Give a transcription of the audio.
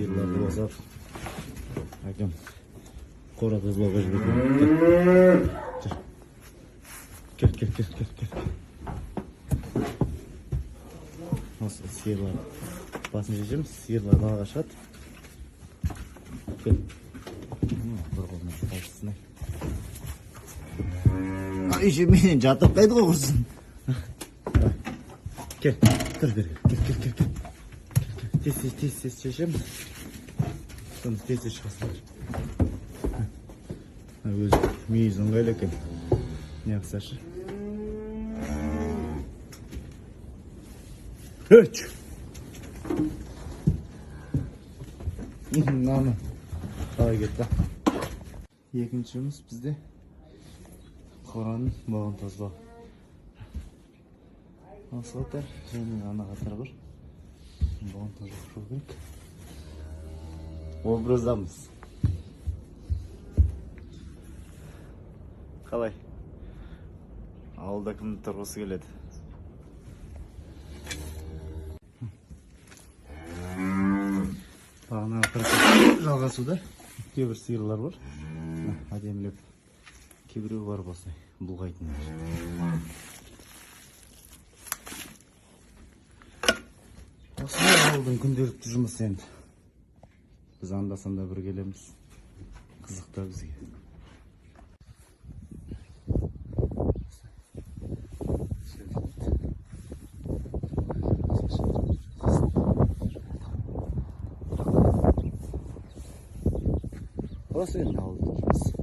сиырларды басат. Әкем қора тазалауға жіберді. Кел. Осы сиырлар басын шешеміз, сиырлар далаға шығады. Кел. Бір қолына қайсысына. Айше менен жатып қайды ғой құрсын. Кел. Тез шешеміз. Соны тез шығасындар. Өз мейіз ыңғайлы екен. Не ақсашы? Өч! Наны қалай кетті. Екінші жұмыс бізде қораның бағын тазалау. Осы отыр, және ана қатар бар. Бағын тазалау керек. Образдамыз. Қалай? Ауылда кімді тұрғысы келеді? Бағына жалғасуда кейбір сиырлар бар. Әдемілеп кейбіреу бар болса бұлғайтындар. Осындай ауылдың күнделікті жұмысы енді. Біз анда-санда бір келеміз. Қызықта бізге. Осы енді ауылдың жұмысы.